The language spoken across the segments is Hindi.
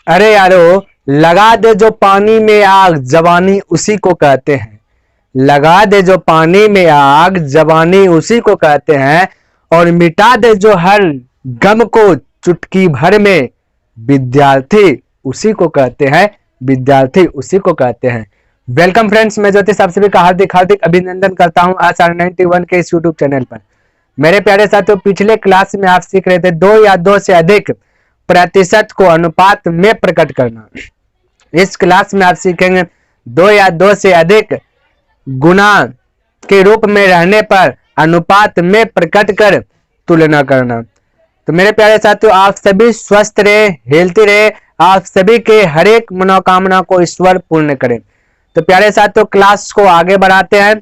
अरे यारो, लगा दे जो पानी में आग, जवानी उसी को कहते हैं। लगा दे जो पानी में आग, जवानी उसी को कहते हैं। और मिटा दे जो हर गम को चुटकी भर में, विद्यार्थी उसी को कहते हैं। विद्यार्थी उसी को कहते हैं। वेलकम फ्रेंड्स, मैं ज्योतिष आप सभी का हार्दिक हार्दिक अभिनंदन करता हूं आर 91 के इस यूट्यूब चैनल पर। मेरे प्यारे साथियों, पिछले क्लास में आप सीख रहे थे 2 या 2 से अधिक प्रतिशत को अनुपात में प्रकट करना। इस क्लास में आप सीखेंगे 2 या 2 से अधिक गुना के रूप में रहने पर अनुपात में प्रकट कर तुलना करना। तो मेरे प्यारे साथियों, आप सभी स्वस्थ रहे, हेल्थी रहे, आप सभी के हर एक मनोकामना को ईश्वर पूर्ण करे। तो प्यारे साथियों, क्लास को आगे बढ़ाते हैं।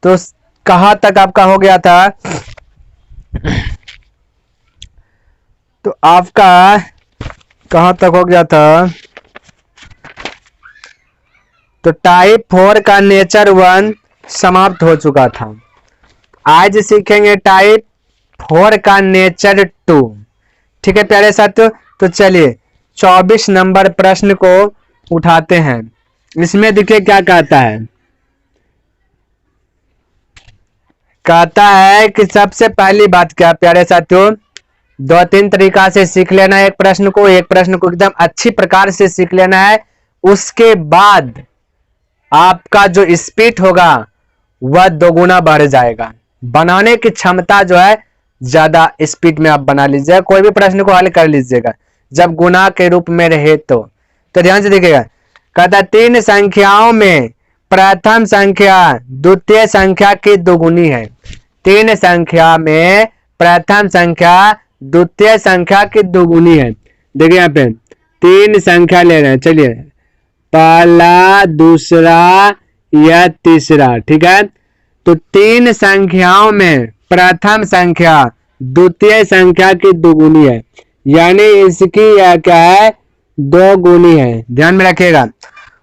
तो कहाँ तक आपका हो गया था? तो आपका कहां तक हो गया था? तो टाइप 4 का नेचर 1 समाप्त हो चुका था। आज सीखेंगे टाइप 4 का नेचर 2। ठीक है प्यारे साथियों, तो चलिए 24 नंबर प्रश्न को उठाते हैं। इसमें देखिए क्या कहता है। कहता है कि सबसे पहली बात क्या प्यारे साथियों, 2-3 तरीका से सीख लेना है एक प्रश्न को एकदम अच्छी प्रकार से सीख लेना है। उसके बाद आपका जो स्पीड होगा वह 2 गुना बढ़ जाएगा। बनाने की क्षमता जो है ज्यादा स्पीड में आप बना लीजिएगा। कोई भी प्रश्न को हल कर लीजिएगा जब गुना के रूप में रहे तो ध्यान से देखिएगा। कहता 3 संख्याओं में प्रथम संख्या द्वितीय संख्या की दोगुनी है। 3 संख्या में प्रथम संख्या द्वितीय संख्या की दोगुनी है। देखिए यहाँ पे 3 संख्या ले रहे हैं। चलिए, पहला, दूसरा या तीसरा। ठीक है, तो 3 संख्याओं में प्रथम संख्या द्वितीय संख्या की दोगुनी है, यानी इसकी यह क्या है, 2 गुनी है। ध्यान में रखिएगा।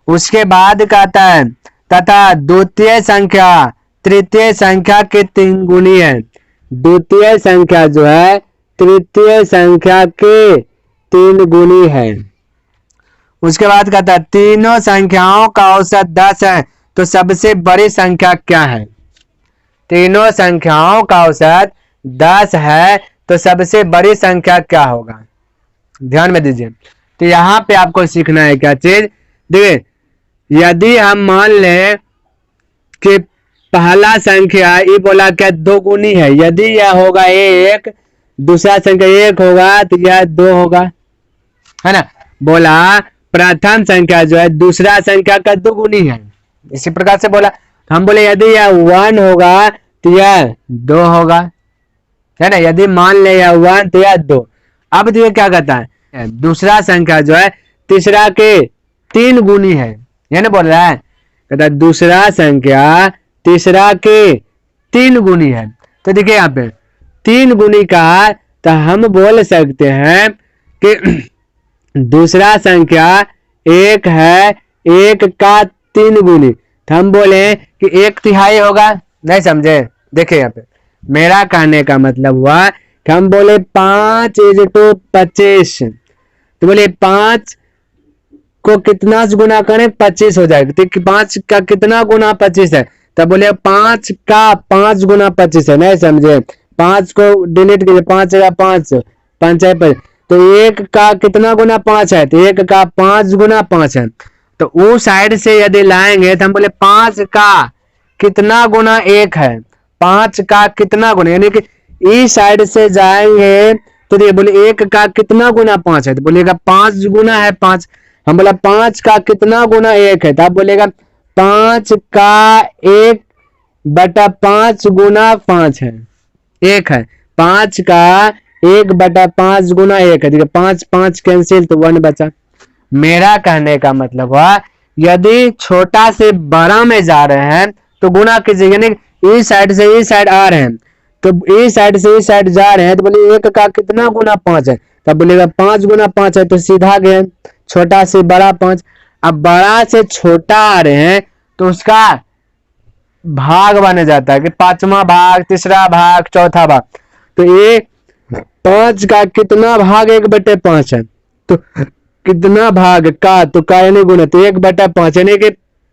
उसके बाद कहता है तथा द्वितीय संख्या तृतीय संख्या की 3 गुनी है। द्वितीय संख्या जो है तृतीय संख्या के 3 गुनी है। उसके बाद कहता है तीनों संख्याओं का औसत 10 है, तो सबसे बड़ी संख्या क्या है? तीनों संख्याओं का औसत 10 है, तो सबसे बड़ी संख्या क्या होगा? ध्यान में दीजिए। तो यहां पे आपको सीखना है क्या चीज? देखिए, यदि हम मान लें कि पहला संख्या ये बोला क्या 2 गुनी है, यदि यह होगा 1, दूसरा संख्या 1 होगा तो यह 2 होगा, है ना। बोला प्रथम संख्या जो है दूसरा संख्या का 2 गुनी है, इसी प्रकार से बोला। हम बोले यदि यह 1 होगा तो यह 2 होगा, है ना। यदि मान ले यह 1 तो यह 2। अब देखिए क्या कहता है, दूसरा संख्या जो है तीसरा के 3 गुनी है, यह ना बोल रहा है। कहता है दूसरा संख्या तीसरा के 3 गुनी है। तो देखिए यहाँ पे 3 गुनी का, तो हम बोल सकते हैं कि दूसरा संख्या 1 है, 1 का 3 गुनी, तो हम बोले कि 1/3 होगा। नहीं समझे? देखिए यहाँ पे मेरा कहने का मतलब हुआ कि हम बोले 5 × 25, तो बोले 5 को कितना से गुना करें, 25 हो जाएगा। तो 5 का कितना गुना 25 है, तब बोले 5 का 5 गुना 25 है। नहीं समझे? 5 को डिलीट कीजिए, 5 या 5 5 तो 1 का कितना गुना 5 है, तो 1 का 5 गुना 5 है। तो उस साइड से यदि लाएंगे तो हम बोले 5 का कितना गुना 1 है, 5 का कितना गुना, यानी कि इस साइड से जाएंगे तो ये बोले 1 का कितना गुना 5 है, तो बोलेगा 5 गुना है 5। हम बोला 5 का कितना गुना 1 है, तो आप बोलेगा 5 का 1/5 गुना 5 है, 1 है। 5 का 1/5 गुना 1 है। देखिए 5 5 कैंसिल, तो 1 बचा। मेरा कहने का मतलब हुआ यदि छोटा से बड़ा में जा रहे हैं तो गुना कीजिए, यानी इस साइड से इस साइड आ रहे हैं तो इस साइड से इस साइड जा रहे हैं, तो बोले 1 का कितना गुना 5 है, तब बोलेगा 5 गुना 5 है, तो सीधा गए छोटा से बड़ा 5। अब बड़ा से छोटा आ रहे हैं तो उसका भाग बन जाता है कि 5वां भाग, तीसरा भाग, चौथा भाग। तो ये 5 का कितना भाग 1/5 है, तो कितना भाग का, तो का यानी गुना, तो 1/5 यानी कि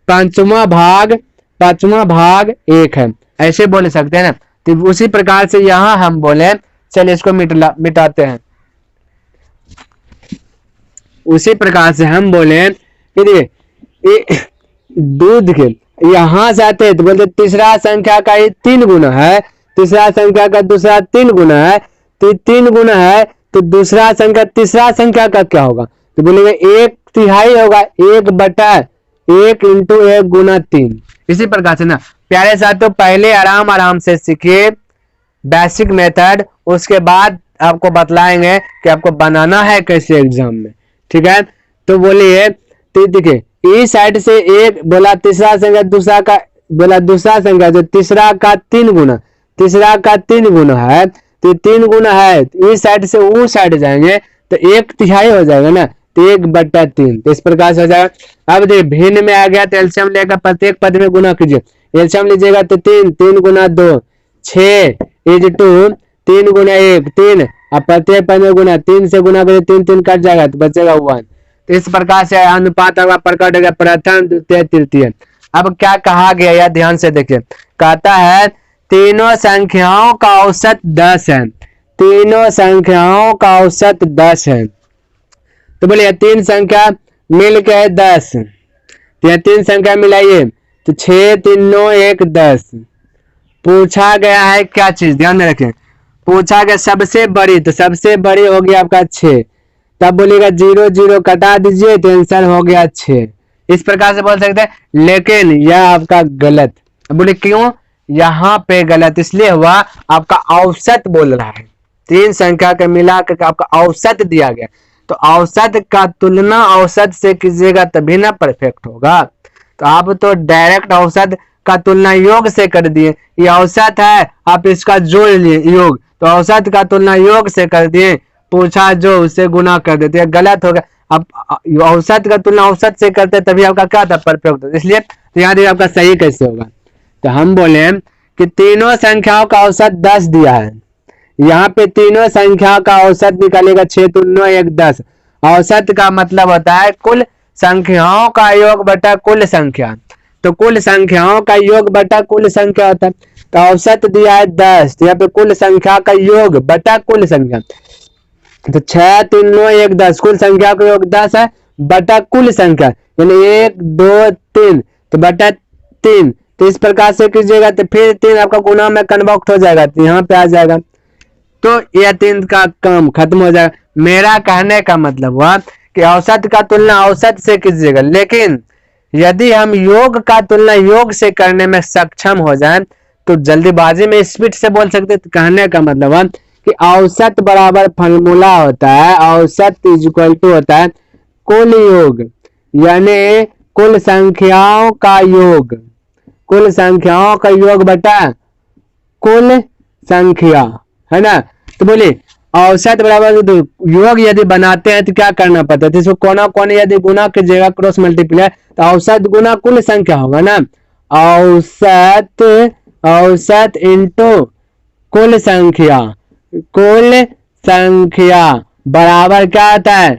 पांचवा भाग 1 है, ऐसे बोल सकते हैं ना। तो उसी प्रकार से यहां हम बोले, चलिए इसको मिटाते हैं। उसी प्रकार से हम बोले कि देखिए दूध के यहां से आते हैं तो बोलते तीसरा संख्या का ये 3 गुना है, तीसरा संख्या का दूसरा 3 गुना है, तो 3 गुना है तो दूसरा संख्या तीसरा संख्या का क्या होगा, तो बोलेंगे 1/3 होगा, 1/1 इंटू 1 गुना 3। इसी प्रकार से ना प्यारे साथियों, पहले आराम से सीखिए बेसिक मेथड, उसके बाद आपको बतलाएंगे कि आपको बनाना है कैसे एग्जाम में, ठीक है। तो बोलिए, तो देखिए इस साइड से एक बोला तीसरा संख्या दूसरा का, बोला दूसरा संख्या जो तीसरा का 3 गुना, तीसरा का 3 गुना है, तो 3 गुना है तो इस साइड से उस साइड जाएंगे तो 1/3 हो जाएगा ना, तो 1/3, तो इस प्रकार से हो जाएगा। अब देखिए भिन्न में आ गया तो एलसीएम लेकर प्रत्येक पद में गुना कीजिए, एलसीएम लीजिएगा तो 3 गुना 2 6 = 3 गुना 1 3, अब प्रत्येक पद में गुना, 3 से गुना करिए 3 कट जाएगा तो बचेगा 1। तो इस प्रकार से अनुपात होगा प्रकट होगा प्रथम द्वितीय तृतीय। अब क्या कहा गया यह ध्यान से देखिए, कहता है तीनों संख्याओं का औसत 10 है, तीनों संख्याओं का औसत 10 है। तो बोलिए 3 संख्या मिल के है 10, तो यह 3 संख्या मिलाइए तो 6 3 9 1 10। पूछा गया है क्या चीज, ध्यान में रखें, पूछा गया सबसे बड़ी, तो सबसे बड़ी हो गया आपका 6, तब बोलिएगा 0 0 कटा दीजिए तो आंसर हो गया 6। इस प्रकार से बोल सकते हैं, लेकिन यह आपका गलत। बोले क्यों, यहाँ पे गलत इसलिए हुआ आपका औसत बोल रहा है, 3 संख्या के मिला कर आपका औसत दिया गया, तो औसत का तुलना औसत से कीजिएगा तभी ना परफेक्ट होगा। तो आप तो डायरेक्ट औसत का तुलना योग से कर दिए, ये औसत है आप इसका जोड़ लिए योग, तो औसत का तुलना योग से कर दिए, पूछा जो उससे गुना कर देते हैं, गलत हो गया। अब औसत का तुलना औसत से करते तभी आपका क्या था परफेक्ट, इसलिए तो यहाँ देखिए आपका सही कैसे होगा। तो हम बोले कि तीनों संख्याओं का औसत 10 दिया है, यहाँ पे तीनों संख्या का औसत निकालेगा 6 3 9 1 10। औसत का मतलब होता है कुल संख्याओं का योग बटा कुल संख्या, तो कुल संख्याओं का योग बटा कुल संख्या होता है। तो औसत दिया है 10, तो यहाँ पे कुल संख्या का योग बटा कुल संख्या, तो 6 3 9 1 10, कुल संख्या का योग 10 है बटा कुल संख्या यानी 1 2 3, तो बटा 3। तो इस प्रकार से कीजिएगा तो फिर 3 आपका गुना में कन्वर्ट हो जाएगा, तो यहाँ पे आ जाएगा, तो यह 3 का काम खत्म हो जाएगा। मेरा कहने का मतलब हुआ कि औसत का तुलना औसत से कीजिएगा, लेकिन यदि हम योग का तुलना योग से करने में सक्षम हो जाएं तो जल्दीबाजी में स्पीड से बोल सकते। तो कहने का मतलब है कि औसत बराबर फॉर्मूला होता है, औसत इज इक्वल टू होता है कुल योग, यानी कुल संख्याओं का योग, कुल संख्याओं का योग बटा कुल संख्या, है ना। तो बोलिए औसत बराबर योग यदि बनाते हैं तो क्या करना पड़ता है, तो इसको कोना कोने यदि गुना कीजिएगा क्रॉस मल्टीप्लाई, तो औसत गुना कुल संख्या होगा ना, औसत औसत इंटू कुल संख्या, कुल संख्या बराबर क्या आता है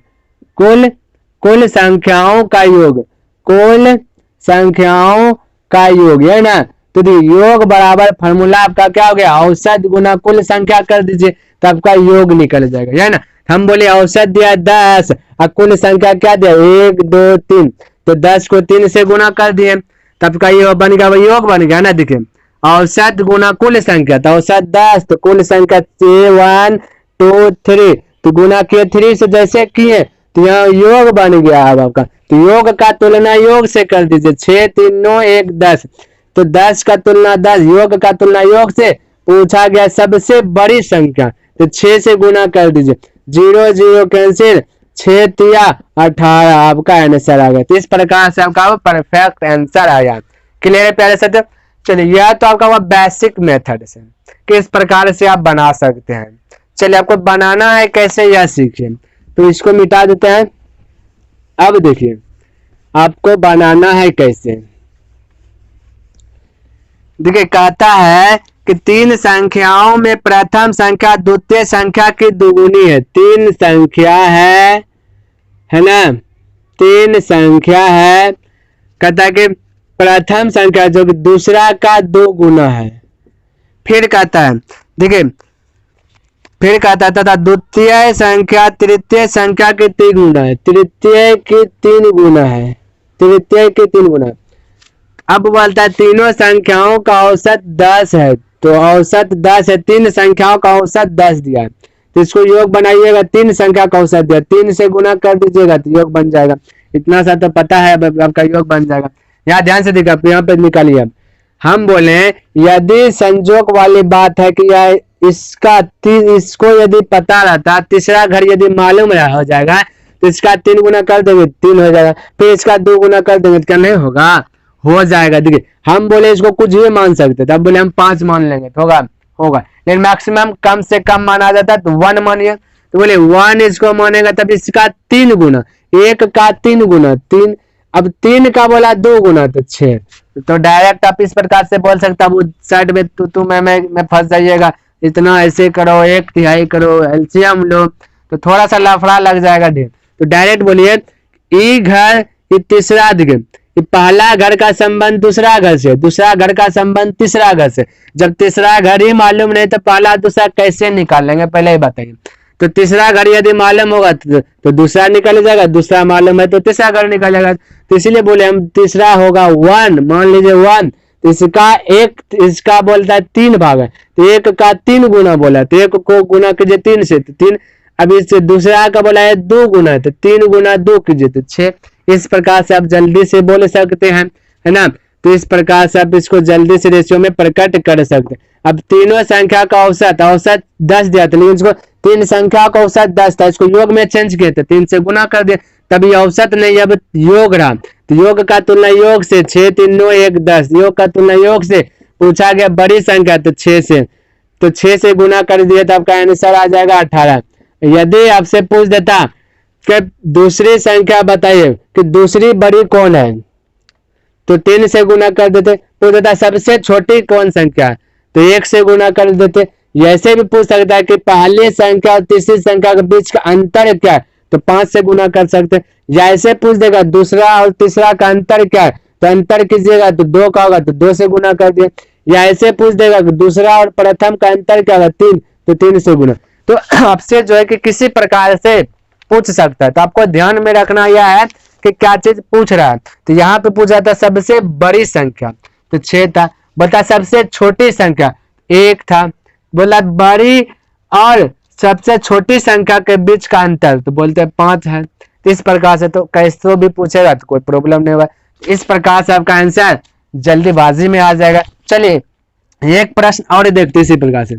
कुल संख्याओं का योग, कुल संख्याओं का योग, है ना। तो योग बराबर फॉर्मूला आपका क्या हो गया, औसत गुना कुल संख्या कर दीजिए तो आपका योग निकल जाएगा, है ना। हम बोले औसत दिया 10 और कुल संख्या क्या दिया 1 2 3, तो 10 को 3 से गुना कर दिए तब का ये बन गया, योग बन गया ना। देखिए औसत गुना कुल संख्या, तो औसत 10 तो कुल संख्या 1 2 3, तो गुना किए 3 से जैसे किए तो यहाँ योग बन गया अब आपका। तो योग का तुलना योग से कर दीजिए, 6 3 9 1 10, तो 10 का तुलना 10, योग का तुलना योग से, पूछा गया सबसे बड़ी संख्या तो 6 से गुना कर दीजिए, 0 0 कैंसिल, 6 तिया 18 आपका आंसर आ गया। तो इस प्रकार से आपका परफेक्ट आंसर आया। क्लियर है प्यारे साथियों। चलिए यह तो आपका वो बेसिक मेथड से किस प्रकार से आप बना सकते हैं। चलिए आपको बनाना है कैसे यह सीखिए, तो इसको मिटा देते हैं। अब देखिए आपको बनाना है कैसे, देखिए कहता है कि 3 संख्याओं में प्रथम संख्या द्वितीय संख्या की दुगुनी है। 3 संख्या है है ना, 3 संख्या है। कहता है कि प्रथम संख्या जो कि दूसरा का 2 गुना है। फिर कहता है, देखिए फिर कहता है तथा द्वितीय संख्या तृतीय संख्या के 3 गुना है। तृतीय के 3 गुना है, तृतीय के 3 गुना। अब बोलता है तीनों संख्याओं का औसत 10 है, तो औसत 10 है, 3 संख्याओं का औसत 10 दिया है, तो इसको योग बनाइएगा, 3 संख्या का औसत दिया, 3 से गुना कर दीजिएगा तो योग बन जाएगा। इतना सा तो पता है, आपका योग बन जाएगा। यहाँ ध्यान से देखिए, यहाँ पे निकालिए। अब हम बोले यदि संजोग वाली बात है कि यह इसको यदि पता रहता, तीसरा घर यदि मालूम हो जाएगा तो इसका 3 गुना कर देंगे 3 हो जाएगा, फिर इसका 2 गुना कर देंगे तो क्या नहीं होगा, हो जाएगा। देखिए हम बोले इसको कुछ भी मान सकते थे, अब बोले हम 5 मान लेंगे तो होगा, होगा। लेकिन मैक्सिमम कम से कम माना जाता है तो 1 मानिए, तो बोले 1 इसको मानेगा तब इसका 3 गुना, 1 का 3 गुना 3, अब 3 का बोला 2 गुना तो 6। तो डायरेक्ट आप इस प्रकार से बोल सकता, वो साइड में तू मैं फंस जाइएगा, इतना ऐसे करो, 1/3 करो, एलसीएम लो, तो थोड़ा सा लफड़ा लग जाएगा ढेर। तो डायरेक्ट बोलिए ई घर ये तीसरा दिखे, पहला घर का संबंध दूसरा घर से, दूसरा घर का संबंध तीसरा घर से। जब तीसरा घर ही मालूम नहीं तो पहला दूसरा कैसे निकालेंगे, पहले ही बताइए। तो तीसरा घर यदि मालूम होगा तो दूसरा निकल जाएगा, दूसरा मालूम है तो तीसरा घर निकलेगा। तो इसीलिए बोले हम तीसरा होगा 1, मान लीजिए 1, तो इसका बोलता है 3 भाग है, तो 1 का 3 गुना बोला, तो 1 को गुना कीजिए 3 से तो 3, अब इससे दूसरा का बोला है 2 गुना है, तो 3 गुना 2 कीजिए तो 6। इस प्रकार से आप जल्दी से बोल सकते हैं, है ना। तो इस प्रकार से आप इसको जल्दी से रेशियो में प्रकट कर सकते हैं। अब तीनों संख्या का औसत 10 दिया था, लेकिन इसको 3 संख्या का औसत 10 था, इसको योग में चेंज किए थे, 3 से गुना कर दिया, तभी औसत नहीं अब योग रहा। तो योग का तुलना योग से, 6 3 9 1 10, योग का तुलना योग से पूछा गया बड़ी संख्या तो 6 से, तो 6 से गुना कर दिए तो आपका आंसर आ जाएगा 18। यदि आपसे पूछ देता कि दूसरी संख्या बताइए कि दूसरी बड़ी कौन है, तो 3 से गुना कर देते। पूछ देता सबसे छोटी कौन संख्या, तो 1 से गुना कर देते। ऐसे भी पूछ सकता है कि पहली संख्या और तीसरी संख्या के बीच का अंतर क्या है, तो 5 से गुना कर सकते। या ऐसे पूछ देगा दूसरा और तीसरा का अंतर क्या है, तो अंतर कीजिएगा तो 2 का होगा, तो 2 से गुना कर दिए। या ऐसे पूछ देगा कि दूसरा और प्रथम का अंतर क्या होगा, 3, तो 3 से गुना। तो आपसे जो है कि किसी प्रकार से पूछ सकता है, तो आपको ध्यान में रखना यह है कि क्या चीज पूछ रहा है। तो यहाँ पे पूछा था सबसे बड़ी संख्या, तो 6 था। बता सबसे छोटी संख्या 1 था। बोला बड़ी और सबसे छोटी संख्या के बीच का अंतर, तो बोलते हैं 5 है। इस प्रकार से तो कैसे भी पूछेगा तो कोई प्रॉब्लम नहीं होगा। इस प्रकार से आपका आंसर जल्दीबाजी में आ जाएगा। चलिए एक प्रश्न और देखते इसी प्रकार से,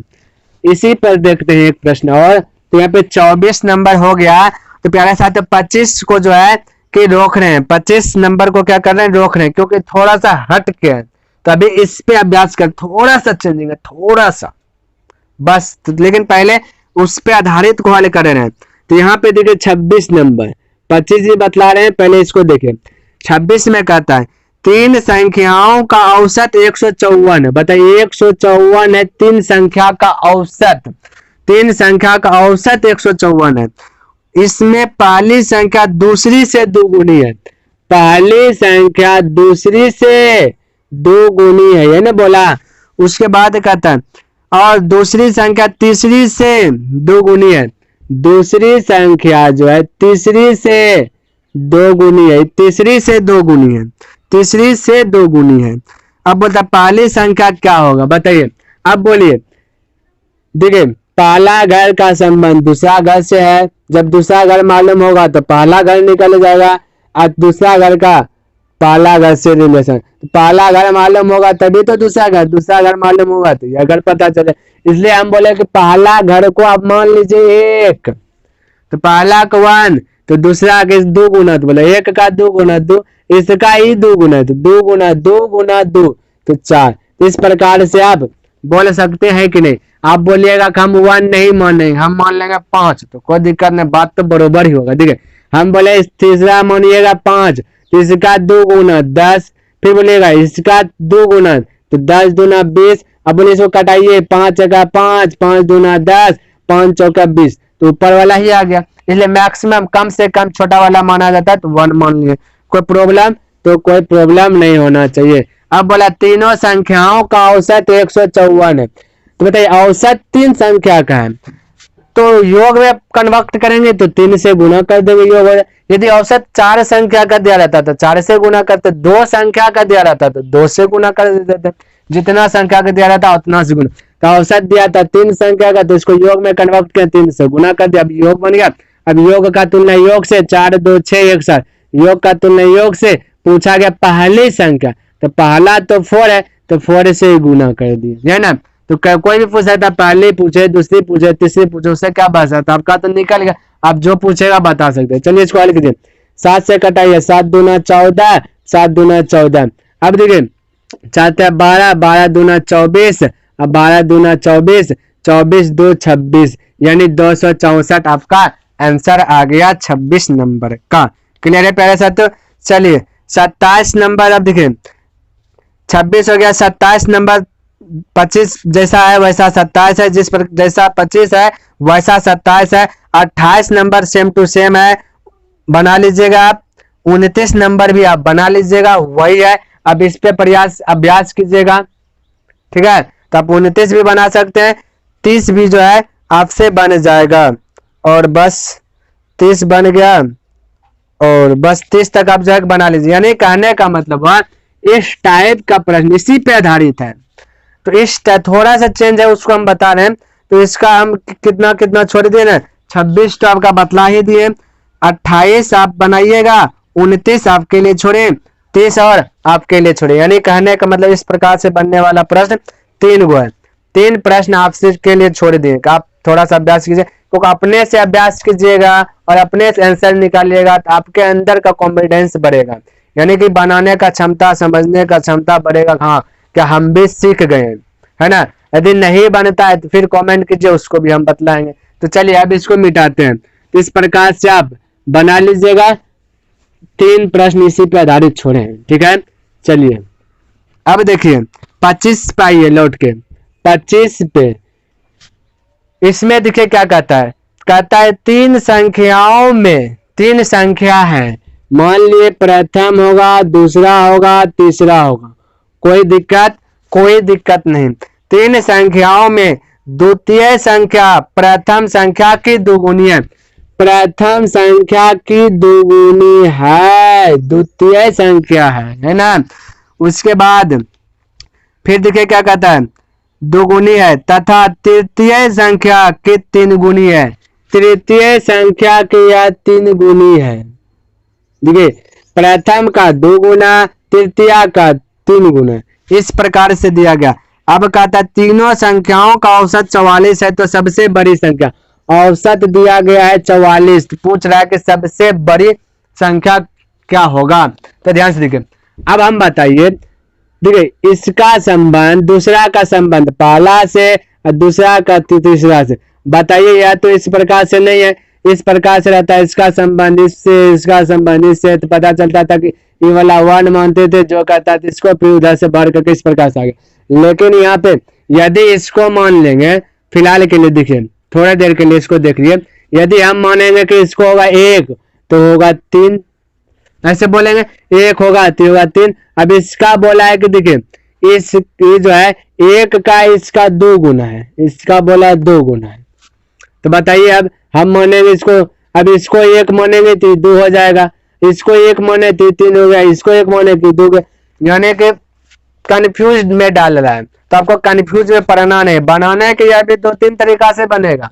इसी पर देखते हैं एक प्रश्न और। तो यहाँ पे 24 नंबर हो गया, तो प्यारे साथ 25 को जो है कि रोक रहे हैं, 25 नंबर को क्या कर रहे हैं, रोक रहे हैं, क्योंकि थोड़ा सा हट के है। तो अभी इस पे अभ्यास कर, थोड़ा सा चेंजिंग है, थोड़ा सा बस, तो लेकिन पहले उस पे आधारित को हल कर रहे हैं। तो यहाँ पे देखिए 26 नंबर, 25 ही बतला रहे हैं, पहले इसको देखिए। 26 में कहता है 3 संख्याओं का औसत 154 है। बताइए 154 है 3 संख्या का औसत, 3 संख्या का औसत 154 है। इसमें पहली संख्या दूसरी से 2 गुनी है, पहली संख्या दूसरी से 2 गुनी है, ये ना बोला। उसके बाद कहता है और दूसरी संख्या तीसरी से 2 गुनी है, दूसरी संख्या जो है तीसरी से 2 गुनी है, तीसरी से 2 गुनी है, तीसरी से 2 गुनी है। अब बोलता पहली संख्या क्या होगा, बताइए। अब बोलिए, देखिए पहला घर का संबंध दूसरा घर से है, जब दूसरा घर मालूम होगा तो पहला घर निकल जाएगा, और दूसरा घर का पहला घर से रिलेशन, पहला घर मालूम होगा तभी तो दूसरा घर मालूम होगा तो यह घर पता चले। इसलिए हम बोले कि पहला घर को आप मान लीजिए 1, तो पहला का 1, तो दूसरा के 2 गुना, तो बोले 1 का 2 गुना 2, इसका ही 2 गुना, तो 2 गुना 2 गुना 2 तो 4। इस प्रकार से आप बोल सकते हैं कि नहीं। आप बोलिएगा कि हम 1 नहीं मानेंगे, हम मान लेंगे 5, तो कोई दिक्कत नहीं, बात तो बरोबर ही होगा। ठीक है, हम बोले तीसरा मानिएगा 5, तो इसका 2 गुना 10, फिर बोलिएगा इसका 2 गुना, तो 10 दूना 20। अब बोले इसको कटाइए, 5 का 5, 5 दूना 10, 5 चौका 20, तो ऊपर वाला ही आ गया। इसलिए मैक्सिमम कम से कम छोटा वाला माना जाता है, तो 1 मान लिए। कोई प्रॉब्लम? तो कोई प्रॉब्लम नहीं होना चाहिए। अब बोला तीनों संख्याओं का औसत 154 है, तो बताइए औसत 3 संख्या का है, तो योग में कन्वर्ट करेंगे तो 3 से गुना कर देंगे, योग हो जाए। यदि औसत 4 संख्या का दिया रहता तो 4 से गुना करते, 2 संख्या का दिया रहता तो 2 से गुना कर देते, जितना संख्या का दिया रहता उतना से गुना। तो औसत दिया था 3 संख्या का, तो इसको योग में कन्वर्ट किया, 3 से गुना कर दिया, अब योग बन गया। अब योग का तुलना योग से, 4 2 6 1 7, योग का तुलना योग से पूछा गया पहली संख्या, तो पहला तो 4 है, तो 4 से ही गुना कर दिए, है ना। तो कोई भी पूछ सकता, पहले पूछे, दूसरी पूछे, तीसरी पूछे, उससे क्या बच सकता, आपका तो निकल गया। आप जो पूछेगा बता सकते हैं। चलिए इसको हल कीजिए। 7 से कटाइए, 7 दूना 14, 7 दूना 14। अब देखिए 4 12, 12 दूना 24, अब 12 दूना 24, 24 2 26, यानी 264 आपका आंसर आ गया 26 नंबर का। क्लियर है प्यारे साथियों। चलिए 27 नंबर, अब देखिए 26 हो गया, 27 नंबर 25 जैसा है वैसा 27 है, जिस पर जैसा 25 है वैसा 27 है। 28 नंबर सेम टू सेम है, बना लीजिएगा आप। 29 नंबर भी आप बना लीजिएगा, वही है। अब इस पे प्रयास अभ्यास कीजिएगा, ठीक है। तो आप 29 भी बना सकते हैं, 30 भी जो है आपसे बन जाएगा, और बस 30 बन गया, और बस 30 तक आप जो है बना लीजिए। यानी कहने का मतलब है इस टाइप का प्रश्न इसी पे आधारित है, तो इस थोड़ा सा चेंज है उसको हम बता रहे हैं। तो इसका हम कितना कितना छोड़ दिए ना, 26 तो आपका बतला ही दिए, 28 आप बनाइएगा, 29 आपके लिए छोड़े, 30 और आपके लिए छोड़े। यानी कहने का मतलब इस प्रकार से बनने वाला प्रश्न 3 गो है, 3 प्रश्न आपसे के लिए छोड़ दिए। आप थोड़ा सा अभ्यास कीजिए, क्योंकि अपने से अभ्यास कीजिएगा और अपने से आंसर निकालिएगा तो आपके अंदर का कॉन्फिडेंस बढ़ेगा, यानी कि बनाने का क्षमता, समझने का क्षमता बढ़ेगा। हाँ क्या हम भी सीख गए, है ना। यदि नहीं बनता है तो फिर कमेंट कीजिए, उसको भी हम बतलाएंगे। तो चलिए अब इसको मिटाते हैं। तो इस प्रकार से आप बना लीजिएगा, 3 प्रश्न इसी पे आधारित छोड़े हैं, ठीक है। चलिए अब देखिए 25 पे आइए लौट के, 25 पे इसमें देखिए क्या कहता है, कहता है 3 संख्याओं में 3 संख्या है, मान लिए प्रथम होगा, दूसरा होगा, तीसरा होगा, कोई दिक्कत नहीं। 3 संख्याओं में द्वितीय संख्या प्रथम संख्या की दुगुनी है, प्रथम संख्या की दुगुनी है, द्वितीय संख्या है ना। उसके बाद फिर देखिए क्या कहता है, दुगुनी है, तथा तृतीय संख्या की 3 गुनी है, तृतीय संख्या की यह 3 गुनी है। देखिए प्रथम का 2 गुना, तृतीय का 3 गुना, इस प्रकार से दिया गया। अब कहता है तीनों संख्याओं का औसत 44 है, तो सबसे बड़ी संख्या, औसत दिया गया है 44, तो पूछ रहा है कि सबसे बड़ी संख्या क्या होगा। तो ध्यान से देखिए, अब हम बताइए, देखिए इसका संबंध दूसरा का संबंध पहला से और दूसरा का तीसरा से, बताइए या तो इस प्रकार से नहीं है, इस प्रकार से रहता है, इसका संबंध इससे, इसका संबंध इससे, तो पता चलता था कि ये वाला 1 मानते थे, जो कहता था इसको, फिर उधर से बढ़ करके इस प्रकार से आ गया। लेकिन यहाँ पे यदि इसको मान लेंगे, फिलहाल के लिए देखिए, थोड़ा देर के लिए इसको देख लिए, यदि हम मानेंगे कि इसको होगा 1 तो होगा 3, ऐसे बोलेंगे 1 होगा तो होगा 3। अब इसका बोला है कि देखिए इस ये जो है 1 का इसका 2 गुना है, इसका बोला 2 गुना है, तो बताइए अब हम मानेंगे इसको, अब इसको 1 मानेंगे तो 2 हो जाएगा, इसको 1 माने तो 3 हो गया, इसको 1 माने तो 2 गया, यानी कि कंफ्यूज में डाल रहा है। तो आपको कंफ्यूज में पढ़ना नहीं, बनाने के लिए भी 2-3 तरीका से बनेगा,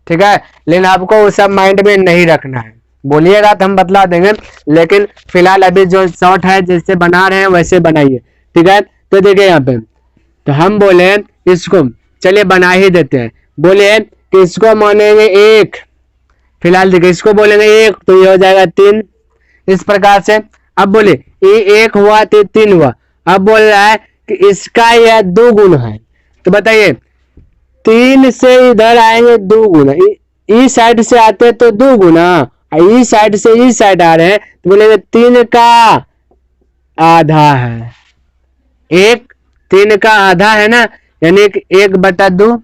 ठीक है, लेकिन आपको वो सब माइंड में नहीं रखना है। बोलिएगा तो हम बतला देंगे, लेकिन फिलहाल अभी जो शॉर्ट है जैसे बना रहे हैं वैसे बनाइए, ठीक है। तो देखिए यहाँ पे, तो हम बोले इसको, चलिए बना ही देते हैं, बोले कि इसको मानेंगे 1, फिलहाल देखिए इसको बोलेंगे 1 तो ये हो जाएगा 3, इस प्रकार से। अब बोले ये 1 हुआ तो 3 हुआ, अब बोल रहा है कि इसका यह 2 गुना है, तो बताइए 3 से इधर आएंगे 2 गुना, इस साइड से आते तो 2 गुना, इस साइड से इस साइड आ रहे हैं तो बोलेंगे 3 का आधा है, 1 3 का आधा है ना, यानी 1/2,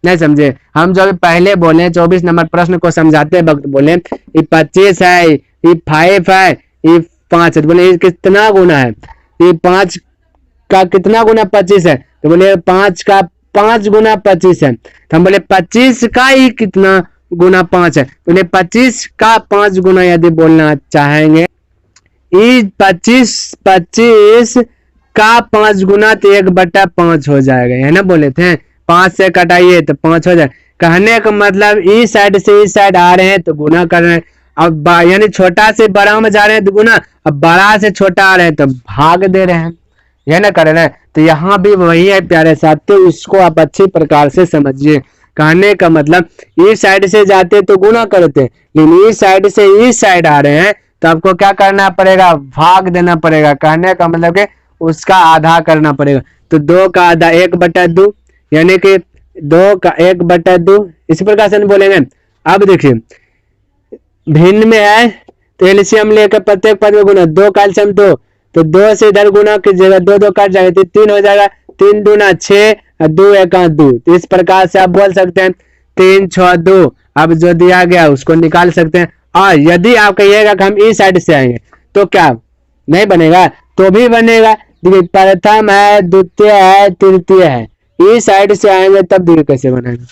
नहीं समझे? हम जो अभी पहले बोले 24 नंबर प्रश्न को समझाते वक्त बोले ये 25 है, ये 5 है, ये 5 है, तो बोले ये कितना गुना है? ये 5 का कितना गुना 25 है? तो बोले 5 का 5 गुना 25 है। तो हम बोले 25 का ही कितना गुना 5 है? बोले 25 का 5 गुना यदि बोलना चाहेंगे, ये 25 का 5 गुना तो 1/5 हो जाएगा, है ना? बोले थे 5 से कटाइए तो 5 हो जाए। कहने का मतलब इस साइड से इस साइड आ रहे हैं तो गुना कर रहे हैं, अब यानी छोटा से बड़ा में जा रहे हैं तो गुना, अब बड़ा से छोटा आ रहे हैं तो भाग दे रहे हैं, यह ना कर रहे हैं। तो यहाँ भी वही है प्यारे साथियों, इसको आप अच्छी प्रकार से समझिए। कहने का मतलब इस साइड से जाते तो गुना करते, लेकिन इस साइड से इस साइड आ रहे हैं तो आपको क्या करना पड़ेगा? भाग देना पड़ेगा। कहने का मतलब कि उसका आधा करना पड़ेगा। तो 2 का आधा 1/2, यानी कि 2 का 1/2, इसी प्रकार से बोलेंगे। अब देखिए भिन्न में है तो एलसीएम लेकर प्रत्येक पद में गुना, 2 का एलसीएम 2, तो 2 से इधर गुना कीजिएगा, 2 2 कट जाएगा तो 3 हो जाएगा, 3 दूना 6, 2 1 2। तो इस प्रकार से आप बोल सकते हैं 3 6 2। अब जो दिया गया उसको निकाल सकते हैं। और यदि आप कहिएगा कि हम इस साइड से आएंगे तो क्या नहीं बनेगा? तो भी बनेगा। देखिए प्रथम है, द्वितीय है, तृतीय है, इस साइड से आएंगे तब देखिए कैसे बनेगा।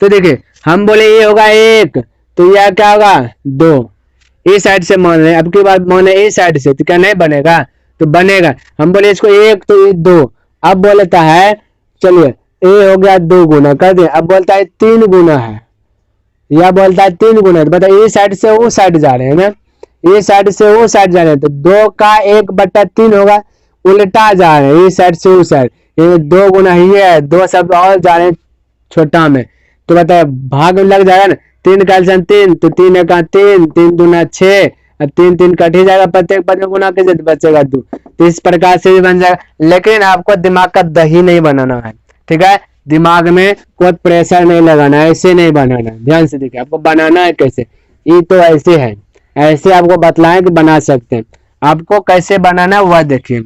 तो देखिए हम बोले ये होगा 1, तो यह क्या होगा 2, इस साइड से मान रहे, अब की बात मान रहे इस साइड से, तो क्या नहीं बनेगा? तो बनेगा। हम बोले इसको 1 तो ये 2, अब बोलता है चलिए ये हो गया 2 गुना कर दे, अब बोलता है 3 गुना है, या बोलता है 3 गुना, तो बताइए इस साइड से वो साइड जा रहे हैं ना, इस साइड से वो साइड जा रहे हैं, तो 2 का 1/3 होगा, उल्टा जा रहे हैं इस साइड से उस साइड, ये 2 गुना ही है, 2 सब और जा रहे हैं छोटा में, तो बताइए भाग में लग जाएगा ना। 3 का एलसीएम 3, तो 3 1 3, 3 दूना 6, अब 3 3 कट ही जाएगा, प्रत्येक पद में गुना कीजिए तो बचेगा 2। तो इस प्रकार से भी बन जाएगा। लेकिन आपको दिमाग का दही नहीं बनाना है, ठीक है? दिमाग में कोई प्रेशर नहीं लगाना है, ऐसे नहीं बनाना है। ध्यान से देखिए आपको बनाना है कैसे। ये तो ऐसे है, ऐसे आपको बतलाएं कि बना सकते हैं, आपको कैसे बनाना है वह देखिए।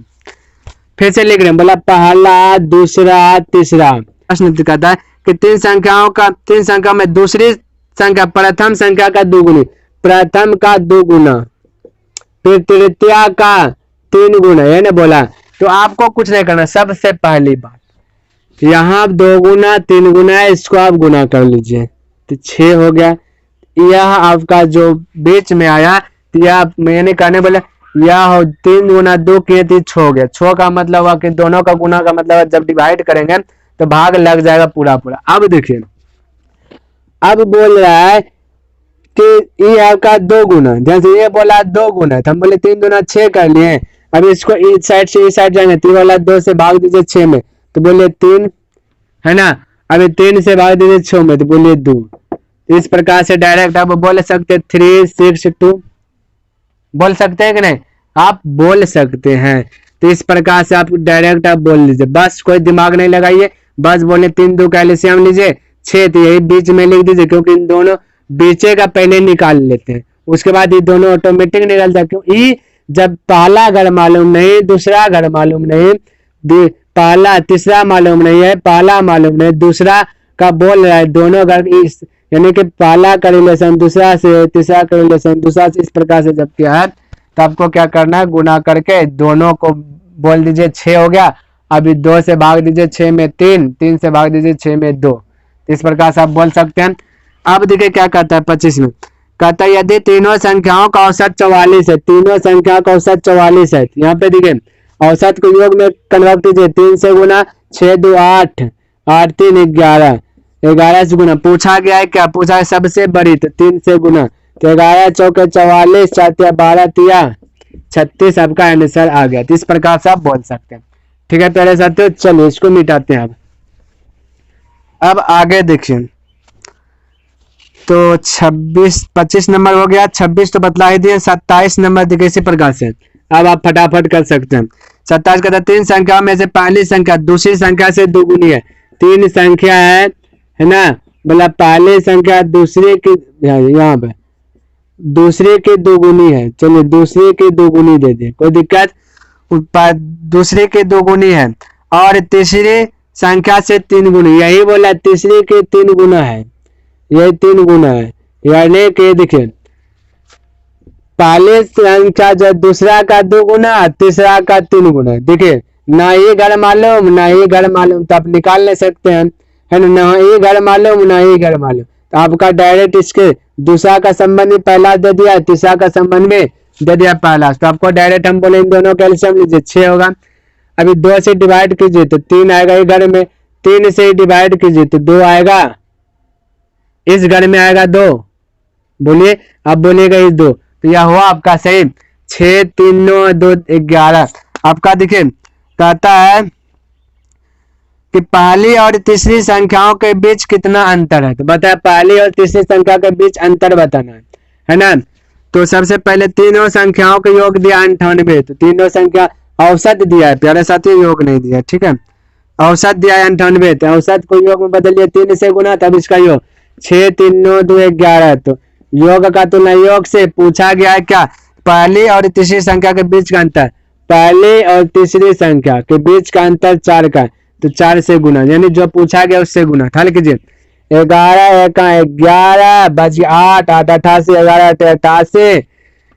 फिर से लिख रहे हैं, बोला पहला, दूसरा, तीसरा। प्रश्न कहता है कि 3 संख्या में दूसरी संख्या प्रथम संख्या का 2 गुना, प्रथम का 2 गुना, फिर तृतीय का 3 गुना, है ना बोला। तो आपको कुछ नहीं करना, सबसे पहली बात यहाँ 2 गुना 3 गुना है, इसको आप गुना कर लीजिए तो 6 हो गया। यह आपका जो बीच में आया, यह मैंने कहने बोला यह 3 गुना 2 किए तो 6 हो गया। 6 का मतलब हुआ कि दोनों का गुना का मतलब जब डिवाइड करेंगे तो भाग लग जाएगा पूरा पूरा। अब देखिए अब बोल रहा है कि ये आपका 2 गुना, जैसे ये बोला 2 गुना, तो हम बोले 3 दूना 6 कर लिए। अब इसको इस साइड से इस साइड जाएंगे, 3 वाला 2 से भाग दीजिए 6 में, तो बोलिए 3, है ना? अभी 3 से भाग दीजिए 6 में, तो बोलिए 2। इस प्रकार से डायरेक्ट आप बोल सकते 3 6 2, बोल सकते हैं कि नहीं? आप बोल सकते हैं। तो इस प्रकार से आप डायरेक्ट आप बोल लीजिए, बस कोई दिमाग नहीं लगाइए, बस बोले 3 2 का एलसीएम लीजिए 6, तो यही बीच में लिख दीजिए, क्योंकि इन दोनों बीचे का पहले निकाल लेते हैं, उसके बाद ये दोनों ऑटोमेटिक निकल जाए। क्योंकि जब पहला अगर मालूम नहीं, दूसरा अगर मालूम नहीं, पहला तीसरा मालूम नहीं है, पहला मालूम नहीं, दूसरा का बोल रहा है, दोनों अगर इस यानी कि पहला का रिलेशन दूसरा से, तीसरा का रिलेशन दूसरा से, इस प्रकार से जब किया है तो आपको क्या करना है, गुना करके दोनों को बोल दीजिए 6 हो गया। अभी 2 से भाग दीजिए 6 में 3, 3 से भाग दीजिए 6 में 2, इस प्रकार से आप बोल सकते हैं। अब देखिए क्या कहता है 25 में, कहता है यदि तीनों संख्याओं का औसत 44 है, तीनों संख्याओं का औसत 44 है, यहाँ पे देखिए औसत को योग में कन्वर्ट कीजिए, 3 से गुना 6 2 8, 8 3 11, 11 से गुना। पूछा गया है क्या? पूछा है सबसे बड़ी, तो 3 से गुना, तो 11 चौके 44, 4 12 तिया 36, आपका आंसर आ गया। तो इस प्रकार से आप बोल सकते हैं, ठीक है प्यारे साथियों। चलिए इसको मिटाते हैं। अब आगे देखिए, तो 25 नंबर हो गया, 26 तो बतला ही दिए, 27 नंबर देखिए इसी प्रकार से अब आप फटाफट कर सकते हैं। 27 कहता है 3 संख्या में से पहली संख्या दूसरी संख्या से दोगुनी है। 3 संख्या है ना, बोला पहली संख्या दूसरे की, यहाँ पे दूसरे की दोगुनी है, चलिए दूसरे की दोगुनी दे दे, कोई दिक्कत? दूसरे की दोगुनी है। और तीसरी संख्या से 3 गुना, यही बोला तीसरी के 3 गुना है, यही 3 गुना है, यानी कि देखिए पहले संख्या जो दूसरा का 2 गुना, तीसरा का 3 गुना। देखिए ना ये घर मालूम ना ये घर मालूम, तो आप निकाल ले सकते हैं, है ना ये घर मालूम ना ये घर मालूम, तो आपका डायरेक्ट इसके दूसरा का संबंध में पहला दे दिया, तीसरा का संबंध में दे दिया पहला, तो आपको डायरेक्ट हम बोले इन दोनों का एलसीएम लीजिए 6 होगा। अभी 2 से डिवाइड कीजिए तो 3 आएगा इस घर में, 3 से डिवाइड कीजिए तो 2 आएगा, इस घर में आएगा 2, बोलिए अब बोलिएगा इस 2, तो यह हुआ आपका सही 6 3 9 2 11। आपका देखिए कहता है कि पहली और तीसरी संख्याओं के बीच कितना अंतर है, तो बताया पहली और तीसरी संख्या के बीच अंतर बताना है ना। तो सबसे पहले तीनों संख्याओं का योग दिया 98, तो तीनों संख्या औसत दिया है प्यारे साथी, योग नहीं दिया, ठीक है, औसत दिया है 98, तो औसत को योग में बदलिए 3 से गुना, तब इसका योग 6 3 9 2 11, तो योग का तुलना योग से पूछा गया है क्या, पहली और तीसरी संख्या के बीच का अंतर, पहली और तीसरी संख्या के बीच का अंतर 4 का, तो 4 से गुना, यानी जो पूछा गया उससे गुना। हल कीजिए 11 1 11 बच 8 8 88 11 88,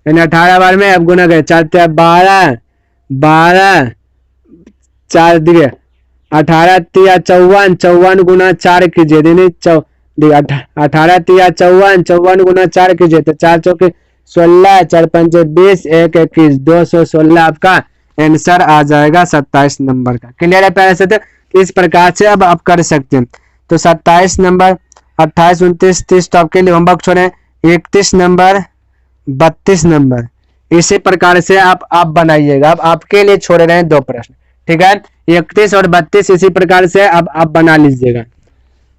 यानी 18 बार में अब गुना करें 4 12 12 4 दिए 18 3 54 54 गुना 4 कीजिए, 18 3 54 54 गुना 4 कीजिए, तो 4 चौके 16 4 5 20 1 21 216 आपका आंसर आ जाएगा 27 नंबर का। क्लियर है प्यारे साथियों, इस प्रकार से अब आप कर सकते हैं। तो 27 नंबर 28 29 30 तो आपके लिए होमवर्क छोड़े, 31 नंबर 32 नंबर इसी प्रकार से आप बनाइएगा। अब आपके लिए छोड़ रहे हैं 2 प्रश्न, ठीक है, 31 और 32 इसी प्रकार से अब आप बना लीजिएगा,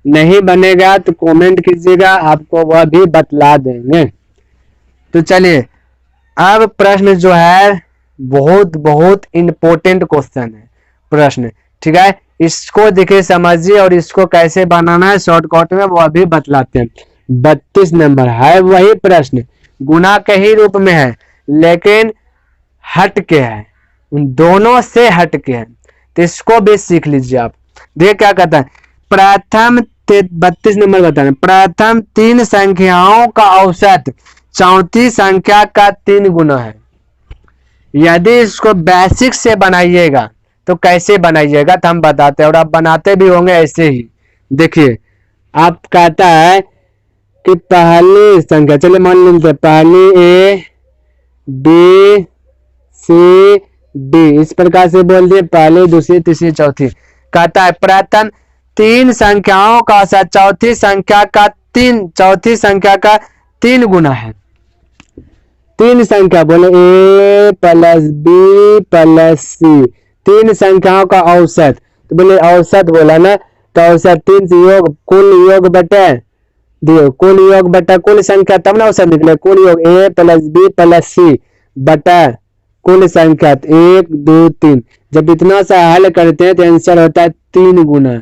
नहीं बनेगा तो कमेंट कीजिएगा, आपको वह भी बतला देंगे। तो चलिए अब प्रश्न जो है बहुत बहुत इंपॉर्टेंट क्वेश्चन है प्रश्न, ठीक है, इसको देखिए समझिए और इसको कैसे बनाना है शॉर्टकट में वह भी बतलाते हैं। 32 नंबर है वही प्रश्न, गुना के ही रूप में है लेकिन हट के है, उन दोनों से हट के है, तो इसको भी सीख लीजिए आप। देखिए क्या कहता है, प्रथम 32 नंबर बताना, प्रथम 3 संख्याओं का औसत चौथी संख्या का 3 गुना है। यदि इसको बेसिक से बनाइएगा तो कैसे बनाइएगा तो हम बताते हैं, और आप बनाते भी होंगे ऐसे ही। देखिए आप कहता है कि पहली संख्या, चलिए मान लेते पहली ए बी सी डी, इस प्रकार से बोल दिए पहली दूसरी तीसरी चौथी। कहता है प्रथम 3 संख्याओं का औसत चौथी संख्या का 3 गुना है। 3 संख्या बोले ए प्लस बी प्लस सी, 3 संख्याओं का औसत, तो बोले औसत बोला ना, तो औसत 3 से योग कुल योग बटे दियो, कुल योग बटा कुल संख्या, तब ना औसत निकले, कुल योग ए प्लस बी प्लस सी बटा कुल संख्या 1 2 3। जब इतना सा हल करते हैं तो आंसर होता है 3 गुना,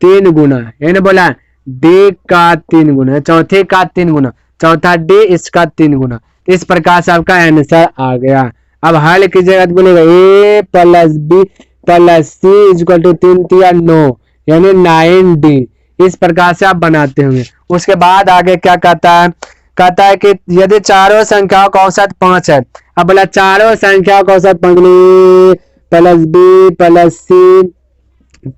3 गुना, यानी बोला डी का 3 गुना, चौथे का 3 गुना, चौथा डी इसका 3 गुना। इस प्रकार से आपका आंसर आ गया। अब हल कीजिएगा तो बोलेगा A plus B plus C equal to 3 3 9, यानी 9D। इस प्रकार से आप बनाते होंगे। उसके बाद आगे क्या कहता है, कहता है कि यदि चारों संख्याओं का औसत 5 है, अब बोला चारों संख्याओं का औसत 5 plus B plus C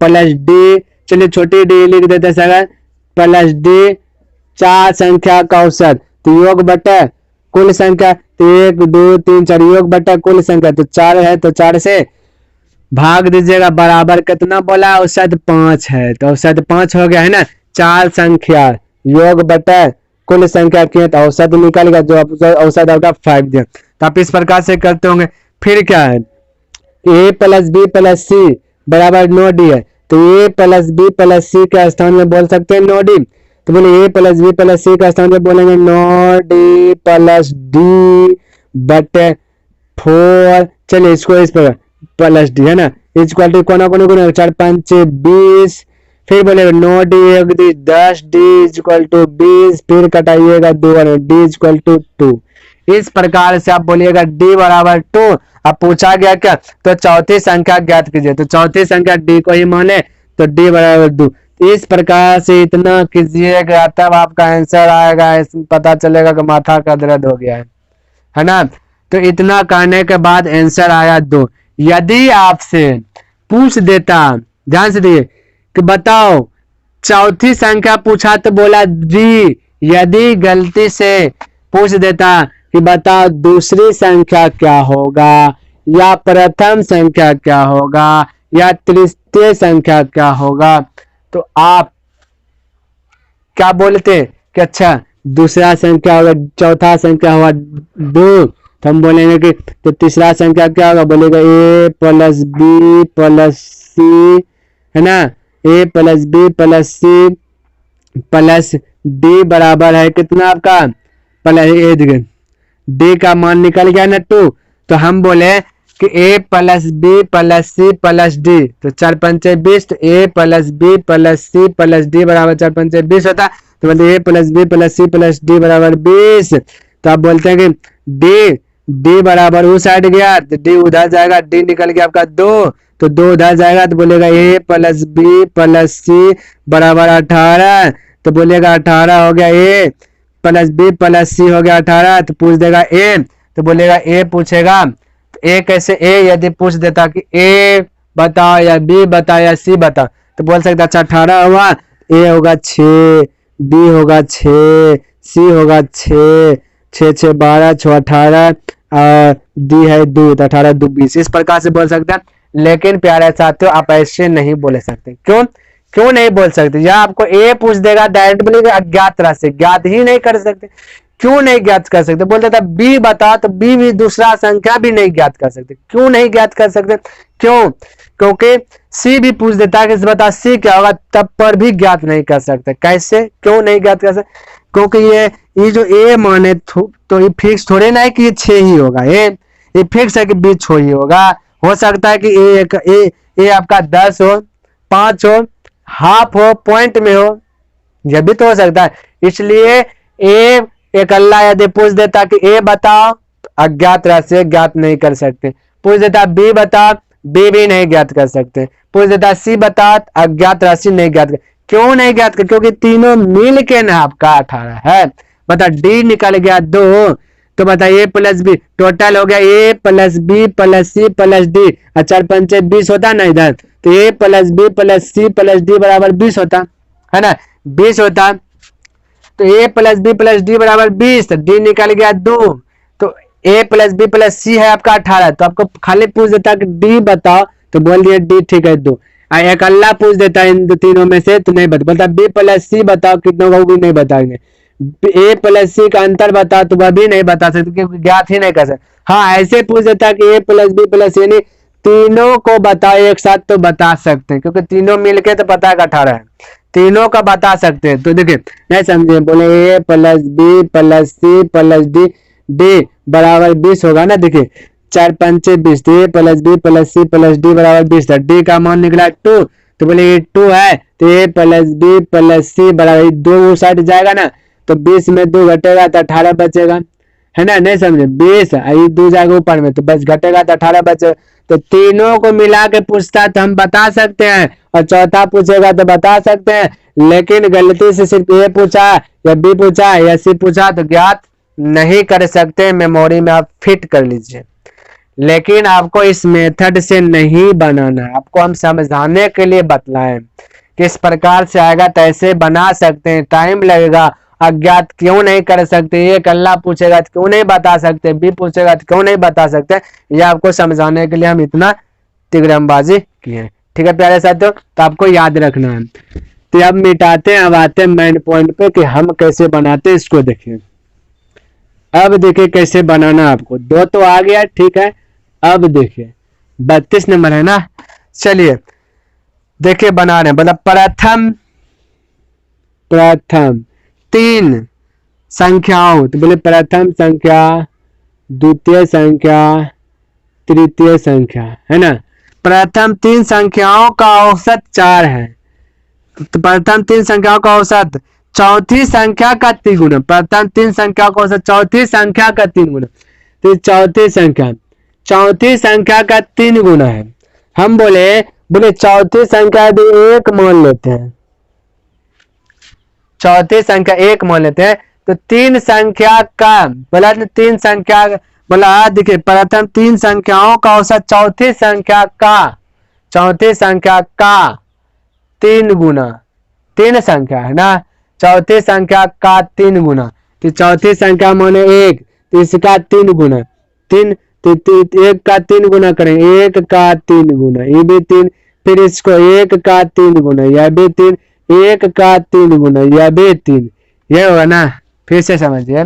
plus D, चलिए छोटी डी लिख देते सर, प्लस डी 4 संख्या का औसत, तो योग बटा कुल संख्या, तो 1 2 3 4 योग बटा कुल संख्या, तो 4 है तो 4 से भाग दीजिएगा, बराबर कितना बोला औसत 5 है, तो औसत 5 हो गया है ना। 4 संख्या योग बटा कुल संख्या की तो औसत निकलेगा, जो औसत आपका 5 दिया। तो आप इस प्रकार से करते होंगे। फिर क्या है, ए प्लस बी प्लस सी बराबर 9D है, तो ए प्लस बी प्लस सी के स्थान में बोल सकते हैं 9D, तो बोले ए प्लस बी प्लस सी का स्थान में बोलेंगे 9D प्लस डी बटे 4। चलिए इसको इस पर प्लस डी है ना, इक्वल टू कोना कोना कोना 4 5 20, फिर बोलेगा 9D 10D इक्वल टू 20, फिर कटाइएगा 2 D इक्वल टू 2। इस प्रकार से आप बोलिएगा D बराबर 2। अब पूछा गया क्या, तो चौथी संख्या ज्ञात कीजिए, तो चौथी संख्या D को ही माने, तो डी बराबर 2। इस प्रकार से इतना कीजिएगा तब आपका आंसर आएगा, पता चलेगा कि माथा का दर्द हो गया है ना। तो इतना करने के बाद आंसर आया 2। यदि आपसे पूछ देता, ध्यान से देखिए, कि बताओ चौथी संख्या पूछा तो बोला डी। यदि गलती से पूछ देता कि बताओ दूसरी संख्या क्या होगा, या प्रथम संख्या क्या होगा, या तृतीय संख्या क्या होगा, तो आप क्या बोलते कि अच्छा दूसरा संख्या होगा, चौथा संख्या होगा 2, तो हम बोलेंगे कि तो तीसरा संख्या क्या होगा, बोलेगा a plus B plus C, है ना, a plus B plus C plus D बराबर है कितना आपका प्लस डी का मान निकल गया ना 2। तो हम बोले कि a plus B plus C plus D, तो 4 पंचे 20, तो a plus B plus C plus D बराबर 4 पंचे 20 होता। तो बोलते a plus B plus C plus D बराबर 20। तो आप बोलते हैं कि डी बराबर उस साइड गया तो डी उधर जाएगा, डी निकल गया आपका 2, तो 2 उधर जाएगा तो बोलेगा a प्लस बी प्लस सी बराबर 18, तो बोलेगा 18 हो गया, a प्लस बी प्लस सी हो गया 18, तो पूछ देगा a, तो बोलेगा a पूछेगा, तो a कैसे a, यदि पूछ देता कि a बताओ या b बताओ या c बताओ, तो बोल सकता अच्छा 18 हुआ, a होगा 6, b होगा 6, c होगा 6, 6 6 12, 6 18 और डी है 2, तो 18 2 20, इस प्रकार से बोल सकते हैं। लेकिन प्यारे साथियों आप ऐसे नहीं बोल सकते। क्यों नहीं बोल सकते? या आपको ए पूछ देगा डायरेक्ट बोलेगा अज्ञात राशि, ज्ञात ही नहीं कर सकते। क्यों नहीं ज्ञात कर सकते? बोलते था बी बता, तो बी भी दूसरा संख्या भी नहीं ज्ञात कर सकते। क्यों नहीं ज्ञात कर सकते? क्योंकि सी भी पूछ देता है कि बता सी क्या होगा, तब पर भी ज्ञात नहीं कर सकते। कैसे? क्यों नहीं ज्ञात कर सकते? क्योंकि ये जो ए माने तो ये फिक्स थोड़े ना है कि ये 6 ही होगा, ये फिक्स है कि 20 ही होगा। हो सकता है कि ए आपका 10 हो, 5 हो, हाफ हो, पॉइंट में हो, यह भी तो हो सकता है। इसलिए ए एक अल्लाह यदि पूछ देता कि ए बताओ, तो अज्ञात राशि ज्ञात नहीं कर सकते। पूछ देता बी बताओ, बी भी नहीं ज्ञात कर सकते। पूछ देता सी बताओ, अज्ञात राशि नहीं ज्ञात कर। क्यों नहीं ज्ञात कर? क्योंकि तीनों मिल के ना आपका 18 है। बता डी निकल गया 2, तो बता ए प्लस बी टोटल हो गया A plus B plus C plus D, 4 पंचे 20 होता ना इधर, तो A plus B plus C plus D बराबर 20 होता है ना, 20 होता। तो A plus B plus D बराबर 20, तो डी निकल गया 2, तो A plus B plus C है आपका 18। तो आपको खाली पूछ देता कि डी बताओ, तो बोल दिया डी ठीक है 2। एक अल्लाह पूछ देता है इन तीनों में से, तो नहीं बोलता बी प्लस सी बताओ कितनों का, भी नहीं बताएंगे। ए प्लस सी का अंतर बताओ, तो वह भी नहीं बता सकते क्योंकि ज्ञात ही नहीं कर सकते। हाँ ऐसे पूछ देता कि ए प्लस बी प्लस सी, यानी तीनों को बताओ एक साथ, तो बता सकते हैं क्योंकि तीनों मिलके तो पता है 18 है, तीनों का बता सकते हैं। तो देखिए नहीं समझे, बोले A plus B plus C plus D, D बराबर 20 होगा ना। देखिए 4 पंचे 20, तो A plus B plus C plus D बराबर 20 था। डी का मान निकला 2, तो बोले ये 2 है, तो ए प्लस बी प्लस सी बराबर 2 साइड जाएगा ना, तो 20 में 2 घटेगा तो 18 बचेगा, है ना। नहीं समझे, 20 ये 2 जाएगा ऊपर में, तो बस घटेगा तो 18 बचेगा। तो तीनों को मिला के पूछता तो हम बता सकते हैं, और चौथा पूछेगा तो बता सकते हैं। लेकिन गलती से सिर्फ ए पूछा या बी पूछा या सी पूछा तो ज्ञात नहीं कर सकते। मेमोरी में आप फिट कर लीजिए। लेकिन आपको इस मेथड से नहीं बनाना है, आपको हम समझाने के लिए बतलाएं किस प्रकार से आएगा, तो ऐसे बना सकते हैं। टाइम लगेगा। अज्ञात क्यों नहीं कर सकते? एक अल्लाह पूछेगा तो क्यों नहीं बता सकते? बी पूछेगा तो क्यों नहीं बता सकते? ये आपको समझाने के लिए हम इतना तिगड़मबाजी किए। ठीक है प्यारे साथियों, तो आपको याद रखना है। तो अब मिटाते हैं, अब आते हैं मेन पॉइंट पे कि हम कैसे बनाते हैं। इसको देखिए, अब देखिए कैसे बनाना। आपको 2 तो आ गया, ठीक है। अब देखिए 32 नंबर है ना। चलिए देखिए बना रहे हैं। मतलब प्रथम 3 संख्याओं, तो बोले प्रथम संख्या, द्वितीय संख्या, तृतीय संख्या, है ना। प्रथम 3 संख्याओं का औसत 4 है, तो प्रथम 3 संख्याओं का औसत चौथी संख्या का 3 गुना। प्रथम 3 संख्याओं का औसत चौथी संख्या का 3 गुना, तो चौथी संख्या का 3 गुना है। हम बोले बोले चौथी संख्या यदि एक मान लेते हैं, चौथी संख्या एक मान लेते हैं, तो तीन संख्या का बोला, तीन संख्या बोला, देखिए प्रथम तीन संख्याओं का औसत चौथी संख्या का तीन गुना, तीन संख्या है ना, चौथी संख्या का तीन गुना, तो चौथी संख्या माने एक, तो इसका तीन गुना, तीन तो एक का तीन गुना करेंगे, एक का तीन गुना, ये भी तीन, फिर इसको एक का तीन गुना, यह भी तीन, एक का तीन गुना, यह भी तीन, ये होगा ना। फिर से समझिए,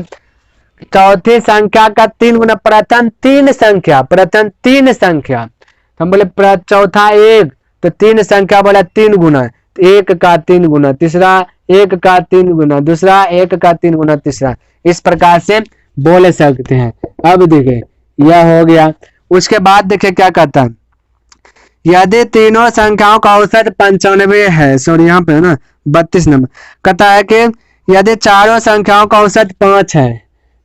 चौथी संख्या का तीन गुना, प्रथम तीन संख्या, प्रथम तीन संख्या, हम बोले चौथा एक, तो तीन संख्या बोला तीन गुना, तो एक का तीन गुना, तीसरा एक का तीन गुना, दूसरा एक का तीन गुना, तीसरा, इस प्रकार से बोल सकते हैं। अब देखिए यह हो गया। उसके बाद देखिए क्या कहता है, यदि तीनों संख्याओं का औसत 95 है, सॉरी यहाँ पे है ना 32 नंबर, कहता है कि यदि चारों संख्याओं का औसत 5 है,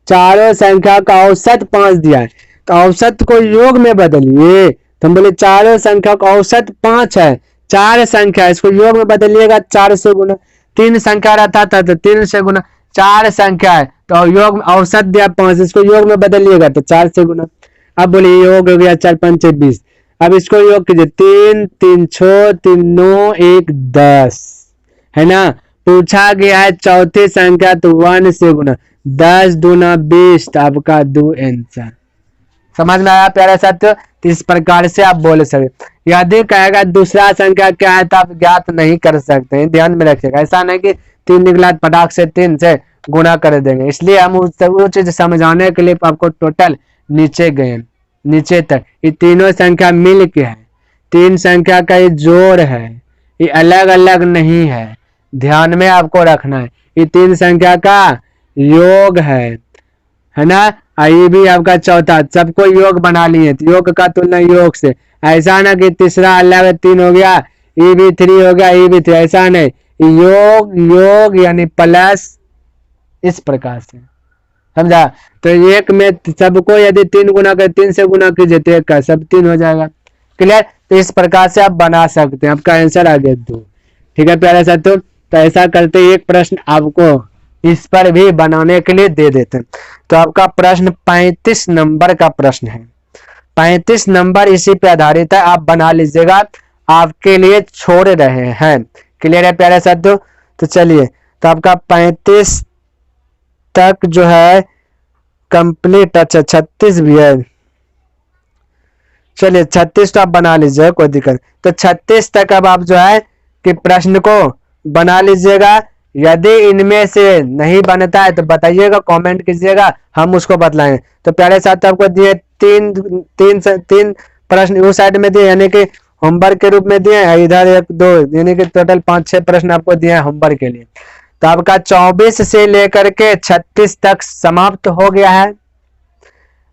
चारों संख्या का औसत 5 दिया है, तो औसत को योग में बदलिए, तो हम बोले चारों संख्या का औसत 5 है, चार संख्या, इसको योग में बदलिएगा 4 से गुना, तीन संख्या रहता था तो 3 से गुना, चार संख्या है तो योग औसत दिया 5, इसको योग में बदलिएगा तो 4 से गुना। अब बोलिए योग हो गया 4 5 20, अब इसको योग कीजिए, 3 3 6 3 9 1 10 है ना। पूछा गया है चौथी संख्या, तो 1 से गुना, 10 दूना 20, तो आपका 2 आंसर। समझ में आया प्यारे साथियों, तो इस प्रकार से आप बोल सकते। यदि कहेगा दूसरा संख्या क्या है तो आप ज्ञात नहीं कर सकते हैं, ध्यान में रखिएगा, ऐसा नहीं कि 3 निकला पटाख से 3 से गुना कर देंगे, इसलिए हम वो चीज समझाने के लिए आपको टोटल नीचे गए, नीचे तक, ये तीनों संख्या मिल के है, तीन संख्या का ये जोड़ है, ये अलग अलग नहीं है, ध्यान में आपको रखना है, ये तीन संख्या का योग है ना। ये भी आपका चौथा, सबको योग बना लिए, योग का तुलना योग से, ऐसा ना कि तीसरा अलग 3 हो गया, ये भी 3 हो गया, ये भी 3, ऐसा नहीं, योग योग यानी प्लस, इस प्रकार से समझा। तो एक में सबको यदि 3 गुना कर, 3 से गुना कीजिए तो एक का सब 3 हो जाएगा, क्लियर। तो इस प्रकार से आप बना सकते हैं, आपका आंसर आ गया 2, ठीक है प्यारे साथियों। तो ऐसा करते एक प्रश्न आपको इस पर भी बनाने के लिए दे देते हैं। तो आपका प्रश्न 35 नंबर का प्रश्न है, 35 नंबर इसी पे आधारित है, आप बना लीजिएगा, आपके लिए छोड़ रहे हैं, क्लियर है प्यारे साथियों। तो चलिए, तो आपका 35 तक जो है कंप्लीट, अच्छा 36 भी है, चलिए 36 तो आप बना लीजिएगा, कोई दिक्कत। तो 36 तक अब आप जो है कि प्रश्न को बना लीजिएगा, यदि इनमें से नहीं बनता है तो बताइएगा, कमेंट कीजिएगा, हम उसको बतलाएंगे। तो प्यारे साथ आपको दिए तीन प्रश्न उस साइड में दिए, यानी कि होमवर्क के रूप में दिए, इधर 1 2, यानी कि टोटल 5-6 प्रश्न आपको दिए हैं होमवर्क के लिए। तो आपका 24 से लेकर के 36 तक समाप्त हो गया है।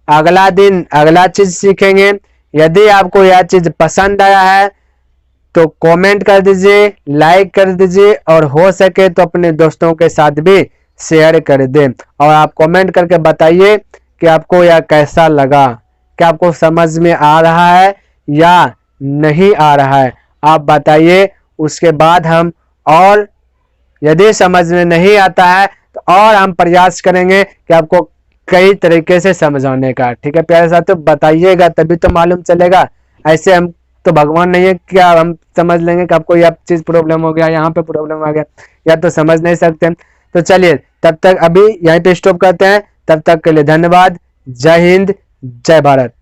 अगला दिन अगला चीज सीखेंगे। यदि आपको यह चीज पसंद आया है तो कमेंट कर दीजिए, लाइक कर दीजिए, और हो सके तो अपने दोस्तों के साथ भी शेयर कर दें। और आप कमेंट करके बताइए कि आपको यह कैसा लगा, क्या आपको समझ में आ रहा है या नहीं आ रहा है, आप बताइए। उसके बाद हम, और यदि समझ में नहीं आता है तो और हम प्रयास करेंगे कि आपको कई तरीके से समझाने का, ठीक है प्यारे साथियों। बताइएगा तभी तो मालूम चलेगा, ऐसे हम तो भगवान नहीं है क्या हम समझ लेंगे कि आपको यह चीज प्रॉब्लम हो गया, यहाँ पे प्रॉब्लम आ गया, या तो समझ नहीं सकते। तो चलिए तब तक अभी यहीं पे स्टॉप करते हैं, तब तक के लिए धन्यवाद। जय हिंद, जय भारत।